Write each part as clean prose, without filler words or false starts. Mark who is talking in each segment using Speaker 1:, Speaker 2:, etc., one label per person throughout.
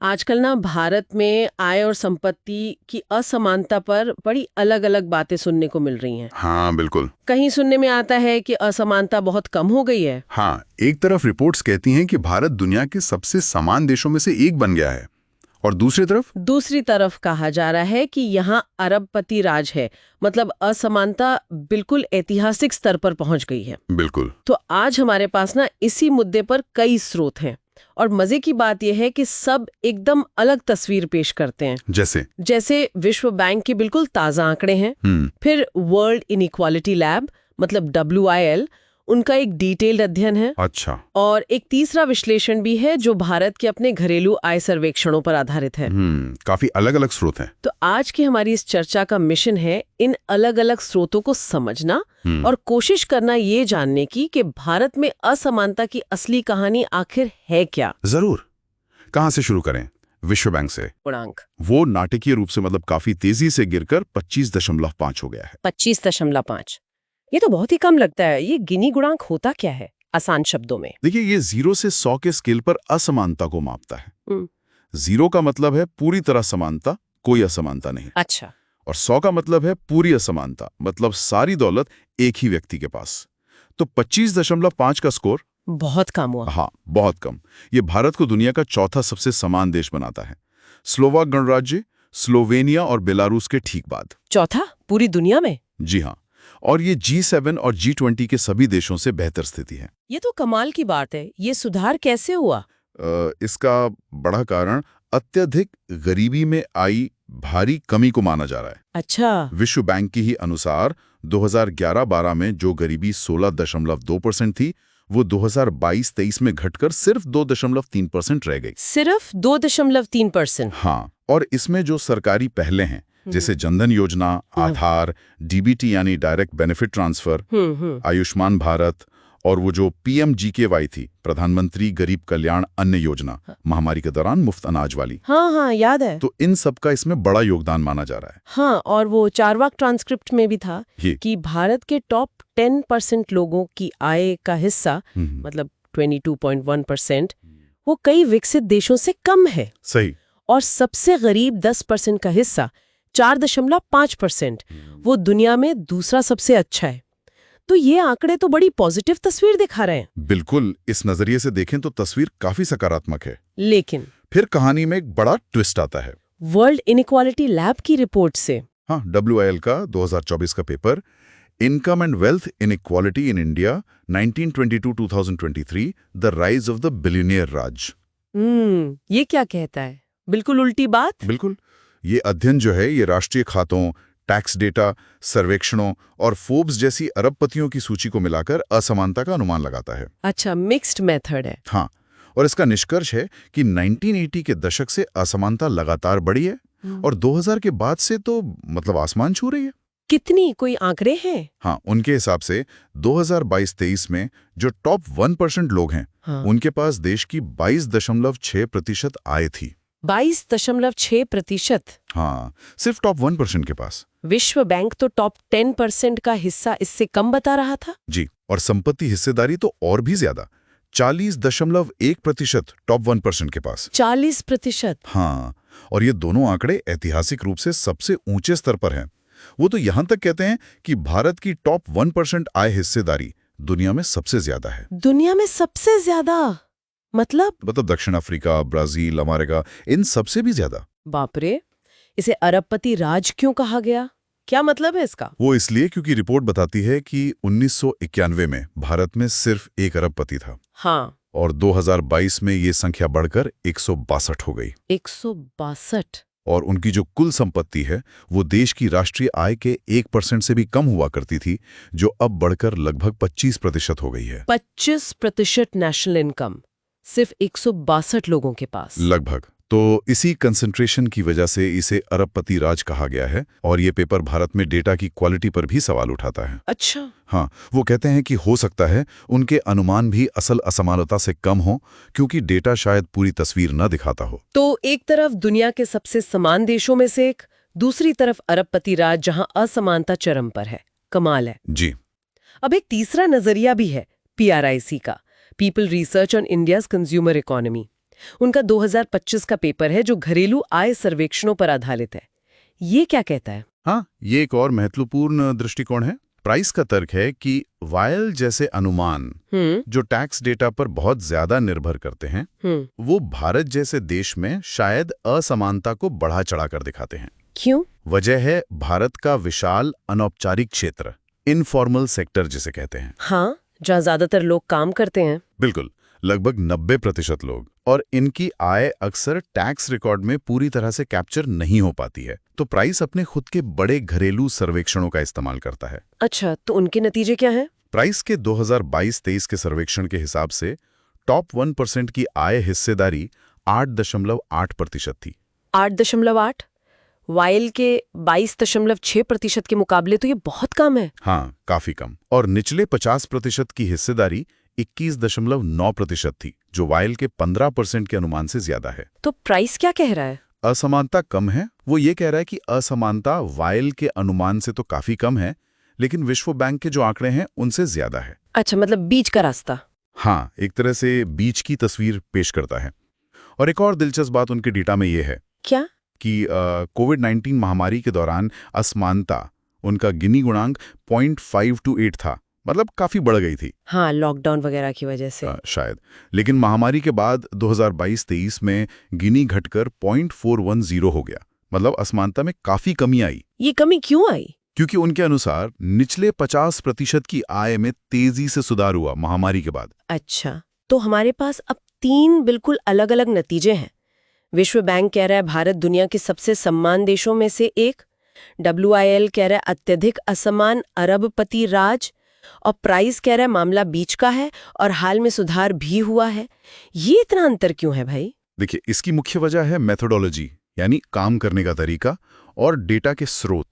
Speaker 1: आजकल ना भारत में आय और संपत्ति की असमानता पर बड़ी अलग-अलग बातें सुनने को मिल रही हैं।
Speaker 2: हाँ बिल्कुल।
Speaker 1: कहीं सुनने में आता है कि असमानता बहुत कम हो गई है।
Speaker 2: हाँ, एक तरफ रिपोर्ट्स कहती हैं कि भारत दुनिया के सबसे समान देशों में से एक बन गया है, और
Speaker 1: दूसरी तरफ कहा जा रहा है कि यहाँ अरबपति राज है, मतलब असमानता बिल्कुल ऐतिहासिक स्तर पर पहुंच गई है।
Speaker 2: बिल्कुल।
Speaker 1: तो आज हमारे पास ना इसी मुद्दे पर कई स्रोत हैं और मजे की बात यह है कि सब एकदम अलग तस्वीर पेश करते हैं। जैसे विश्व बैंक के बिल्कुल ताजा आंकड़े हैं, फिर वर्ल्ड इनइक्वालिटी लैब मतलब WIL, उनका एक डिटेल्ड अध्ययन है।
Speaker 2: अच्छा।
Speaker 1: और एक तीसरा विश्लेषण भी है जो भारत के अपने घरेलू आय सर्वेक्षणों पर आधारित है।
Speaker 2: काफी अलग अलग स्रोत हैं।
Speaker 1: तो आज की हमारी इस चर्चा का मिशन है इन अलग अलग स्रोतों को समझना और कोशिश करना ये जानने की कि भारत में असमानता की असली कहानी आखिर है क्या।
Speaker 2: जरूर। कहाँ से शुरू करें? विश्व बैंक से।
Speaker 1: गुणांक
Speaker 2: वो नाटकीय रूप से मतलब काफी तेजी से गिरकर 25.5 हो गया है।
Speaker 1: 25.5, ये तो बहुत ही कम लगता है। ये गिनी गुणांक होता क्या है आसान शब्दों में?
Speaker 2: देखिए, ये 0 से 100 के स्केल पर असमानता को मापता है। 0 का मतलब है पूरी तरह समानता, कोई असमानता नहीं।
Speaker 1: अच्छा।
Speaker 2: और 100 का मतलब है पूरी असमानता, मतलब सारी दौलत एक ही व्यक्ति के पास। तो 25.5 का स्कोर
Speaker 1: बहुत कम हुआ।
Speaker 2: हाँ, बहुत कम। ये भारत को दुनिया का चौथा सबसे समान देश बनाता है, स्लोवाक गणराज्य, स्लोवेनिया और बेलारूस के ठीक बाद।
Speaker 1: चौथा पूरी दुनिया में?
Speaker 2: जी हाँ। और ये G7 और G20 के सभी देशों से बेहतर स्थिति है।
Speaker 1: ये तो कमाल की बात है। ये सुधार कैसे हुआ?
Speaker 2: इसका बड़ा कारण अत्यधिक गरीबी में आई भारी कमी को माना जा रहा है।
Speaker 1: अच्छा।
Speaker 2: विश्व बैंक की ही अनुसार 2011-12 में जो गरीबी 16.2% थी, वो 2022-23 में घटकर सिर्फ 2.3% रह गई।
Speaker 1: सिर्फ 2.3%?
Speaker 2: हाँ, और इसमें जो सरकारी पहले हैं जैसे जनधन योजना, आधार, DBT यानी direct benefit transfer, Ayushman Bharat, और वो जो PMGKY थी, प्रधानमंत्री गरीब कल्याण अन्न योजना, महामारी के दौरान मुफ्त अनाज वाली।
Speaker 1: हाँ, याद है।
Speaker 2: तो इन सब का इसमें बड़ा योगदान माना जा रहा है।
Speaker 1: हाँ, और वो चारवाक ट्रांसक्रिप्ट में भी था कि भारत के टॉप 10% लोगों की आय का हिस्सा, मतलब 22.1%, वो कई विकसित देशों से कम है।
Speaker 2: सही।
Speaker 1: और सबसे गरीब 10% का हिस्सा 4.5%, वो दुनिया में दूसरा सबसे अच्छा है। तो ये आंकड़े तो बड़ी पॉजिटिव तस्वीर दिखा रहे हैं।
Speaker 2: बिल्कुल, इस नजरिए से देखें तो तस्वीर काफी सकारात्मक है।
Speaker 1: लेकिन
Speaker 2: फिर कहानी में एक बड़ा ट्विस्ट आता है।
Speaker 1: वर्ल्ड इनइक्वालिटी लैब की रिपोर्ट से।
Speaker 2: हाँ, WIL का 2024 का paper, income and wealth inequality in India 1922-2023, the rise of the billionaire Raj.
Speaker 1: ये क्या कहता है? बिल्कुल उल्टी बात।
Speaker 2: बिल्कुल। ये अध्ययन जो है, ये राष्ट्रीय खातों, टैक्स डेटा, सर्वेक्षणों और फोर्ब्स जैसी अरबपतियों की सूची को मिलाकर असमानता का अनुमान लगाता है।
Speaker 1: अच्छा, मिक्स्ड मेथड है।
Speaker 2: हाँ, और इसका निष्कर्ष है कि 1980 के दशक से असमानता लगातार बढ़ी है और 2000 के बाद से तो मतलब आसमान छू रही है।
Speaker 1: कितनी, कोई आंकड़े हैं?
Speaker 2: हाँ, उनके हिसाब से 2022-23 में जो टॉप 1% लोग हैं, उनके पास देश की 22.6% आय थी।
Speaker 1: 22.6%?
Speaker 2: हाँ, सिर्फ टॉप 1% के पास।
Speaker 1: विश्व बैंक तो टॉप 10% का हिस्सा इससे कम बता रहा था।
Speaker 2: जी, और संपत्ति हिस्सेदारी तो और भी ज्यादा, 40.1% टॉप 1% के पास।
Speaker 1: 40%?
Speaker 2: हाँ, और ये दोनों आंकड़े ऐतिहासिक रूप से सबसे ऊंचे स्तर पर हैं। वो तो यहां तक कहते हैं कि भारत की टॉप 1% आय हिस्सेदारी दुनिया में सबसे ज्यादा है।
Speaker 1: दुनिया में सबसे ज्यादा? मतलब
Speaker 2: दक्षिण अफ्रीका, ब्राजील, अमेरिका, इन सबसे भी ज्यादा।
Speaker 1: बाप रे, इसे अरबपति राज क्यों कहा गया? क्या मतलब है इसका?
Speaker 2: वो इसलिए क्योंकि रिपोर्ट बताती है कि 1991 में भारत में सिर्फ 1 अरबपति था।
Speaker 1: हाँ।
Speaker 2: और 2022 में ये संख्या बढ़कर 162 हो गई।
Speaker 1: 162?
Speaker 2: और उनकी जो कुल संपत्ति है, वो देश की राष्ट्रीय आय के 1% से भी कम हुआ करती थी, जो अब बढ़कर लगभग 25% हो गई है।
Speaker 1: 25% नेशनल इनकम सिर्फ 162 लोगों के पास?
Speaker 2: लगभग। तो इसी कंसंट्रेशन की वजह से इसे अरबपति राज कहा गया है, और ये पेपर भारत में डेटा की क्वालिटी पर भी सवाल उठाता है।
Speaker 1: अच्छा।
Speaker 2: हाँ, वो कहते हैं कि हो सकता है उनके अनुमान भी असल असमानता से कम हो, क्योंकि डेटा शायद पूरी तस्वीर न दिखाता हो।
Speaker 1: तो एक तरफ दुनिया के सबसे समान देशों में से एक, दूसरी तरफ अरबपति राज जहां असमानता चरम पर है। कमाल है।
Speaker 2: जी।
Speaker 1: अब एक तीसरा नजरिया भी है, PRIC का, people research on India's consumer economy. उनका 2025 का पेपर है जो घरेलू आय सर्वेक्षणों पर आधारित है। ये क्या कहता है?
Speaker 2: हाँ, ये एक और महत्वपूर्ण दृष्टिकोण है। प्राइस का तर्क है कि वायल जैसे अनुमान जो टैक्स डेटा पर बहुत ज्यादा निर्भर करते हैं, वो भारत जैसे देश में शायद असमानता को बढ़ा चढ़ाकर दिखाते हैं।
Speaker 1: क्यों?
Speaker 2: वजह है भारत का विशाल अनौपचारिक क्षेत्र, इनफॉर्मल सेक्टर जिसे कहते हैं।
Speaker 1: हाँ, जहाँ ज्यादातर लोग काम करते हैं।
Speaker 2: बिल्कुल, लगभग 90% लोग, और इनकी आय अक्सर टैक्स रिकॉर्ड में पूरी तरह से कैप्चर नहीं हो पाती है। तो प्राइस अपने खुद के बड़े घरेलू सर्वेक्षणों का इस्तेमाल करता है।
Speaker 1: अच्छा, तो उनके नतीजे क्या हैं?
Speaker 2: प्राइस के 2022-23 के सर्वेक्षण के हिसाब से टॉप 1% की आय हिस्सेदारी 8.8% थी।
Speaker 1: 8.8? वायल के 22.6% के मुकाबले तो ये बहुत कम है।
Speaker 2: हाँ, काफी कम। और निचले 50% की हिस्सेदारी 21.9% थी, जो वायल के 15% के अनुमान से ज्यादा है।
Speaker 1: तो प्राइस क्या कह रहा है?
Speaker 2: असमानता कम है। वो ये कह रहा है कि असमानता वायल के अनुमान से तो काफी कम है, लेकिन विश्व बैंक के जो आंकड़े हैं उनसे ज्यादा है।
Speaker 1: अच्छा, मतलब बीच का रास्ता।
Speaker 2: हाँ, एक तरह से बीच की तस्वीर पेश करता है। और एक और दिलचस्प बात उनके डेटा में ये है
Speaker 1: क्या
Speaker 2: कि कोविड-19 महामारी के दौरान असमानता, उनका गिनी गुणांक 0.528 था, मतलब काफी बढ़ गई थी।
Speaker 1: हाँ, लॉकडाउन वगैरह की वजह से
Speaker 2: शायद। लेकिन महामारी के बाद 2022-23 में गिनी घटकर 0.410 हो गया, मतलब असमानता में काफी कमी आई।
Speaker 1: ये कमी क्यों आई?
Speaker 2: क्योंकि उनके अनुसार निचले 50% की आय में तेजी से सुधार हुआ महामारी के बाद।
Speaker 1: अच्छा, तो हमारे पास अब 3 बिल्कुल अलग अलग नतीजे हैं। विश्व बैंक कह रहा है भारत दुनिया के सबसे सम्मान देशों में से एक, WIL कह रहा है अत्यधिक असमान अरबपति राज, और प्राइस कह रहा है मामला बीच का है और हाल में सुधार भी हुआ है। ये इतना अंतर क्यों है भाई?
Speaker 2: देखिए, इसकी मुख्य वजह है मेथोडोलॉजी, यानी काम करने का तरीका, और डेटा के स्रोत।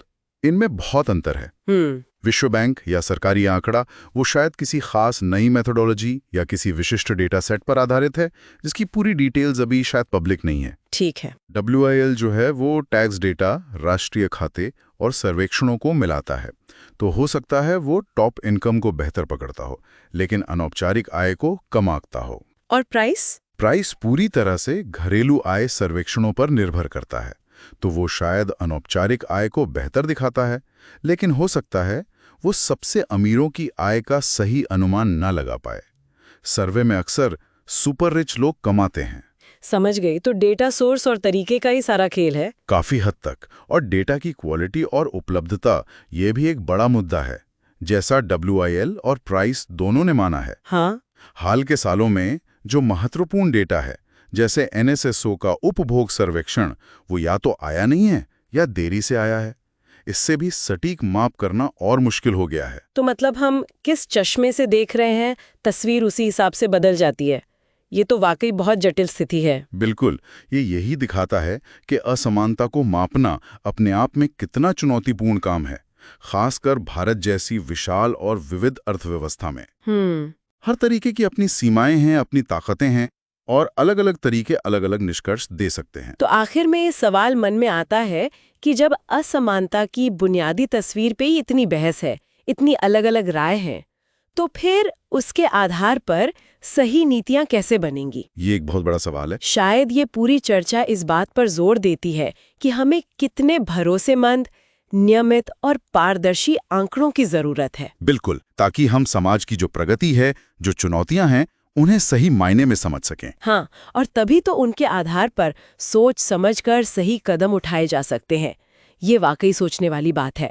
Speaker 2: इनमें बहुत अंतर है। विश्व बैंक या सरकारी आंकड़ा वो शायद किसी खास नई मेथोडोलॉजी या किसी विशिष्ट डेटा सेट पर आधारित है, जिसकी पूरी डिटेल्स अभी शायद पब्लिक नहीं है।
Speaker 1: ठीक है।
Speaker 2: WIL जो है वो टैक्स डेटा, राष्ट्रीय खाते और सर्वेक्षणों को मिलाता है, तो हो सकता है वो टॉप इनकम को बेहतर पकड़ता हो, लेकिन अनौपचारिक आय को कम आंकता हो।
Speaker 1: और प्राइस
Speaker 2: पूरी तरह से घरेलू आय सर्वेक्षणों पर निर्भर करता है, तो वो शायद अनौपचारिक आय को बेहतर दिखाता है, लेकिन हो सकता है वो सबसे अमीरों की आय का सही अनुमान ना लगा पाए। सर्वे में अक्सर सुपर रिच लोग कमाते हैं।
Speaker 1: समझ गई। तो डेटा सोर्स और तरीके का ही सारा खेल है
Speaker 2: काफी हद तक। और डेटा की क्वालिटी और उपलब्धता ये भी एक बड़ा मुद्दा है, जैसा WIL और प्राइस दोनों ने माना है।
Speaker 1: हाँ,
Speaker 2: हाल के सालों में जो महत्वपूर्ण डेटा है, जैसे NSSO का उपभोग सर्वेक्षण, वो या तो आया नहीं है या देरी से आया है। इससे भी सटीक माप करना और मुश्किल हो गया है।
Speaker 1: तो मतलब हम किस चश्मे से देख रहे हैं, तस्वीर उसी हिसाब से बदल जाती है। ये तो वाकई बहुत जटिल स्थिति है।
Speaker 2: बिल्कुल, ये यही दिखाता है कि असमानता को मापना अपने आप में कितना चुनौतीपूर्ण काम है, खासकर भारत जैसी विशाल और विविध अर्थव्यवस्था में। हर तरीके की अपनी सीमाएं हैं, अपनी ताकतें हैं, और अलग अलग तरीके अलग अलग निष्कर्ष दे सकते हैं।
Speaker 1: तो आखिर में ये सवाल मन में आता है कि जब असमानता की बुनियादी तस्वीर पे ही इतनी बहस है, इतनी अलग अलग राय है, तो फिर उसके आधार पर सही नीतियां कैसे बनेंगी?
Speaker 2: ये एक बहुत बड़ा सवाल है।
Speaker 1: शायद ये पूरी चर्चा इस बात पर जोर देती है कि हमें कितने भरोसेमंद, नियमित और पारदर्शी आंकड़ों की जरूरत है।
Speaker 2: बिल्कुल, ताकि हम समाज की जो प्रगति है, जो चुनौतियां हैं, उन्हें सही मायने में समझ सकें।
Speaker 1: हाँ, और तभी तो उनके आधार पर सोच समझकर सही कदम उठाए जा सकते हैं। ये वाकई सोचने वाली बात है।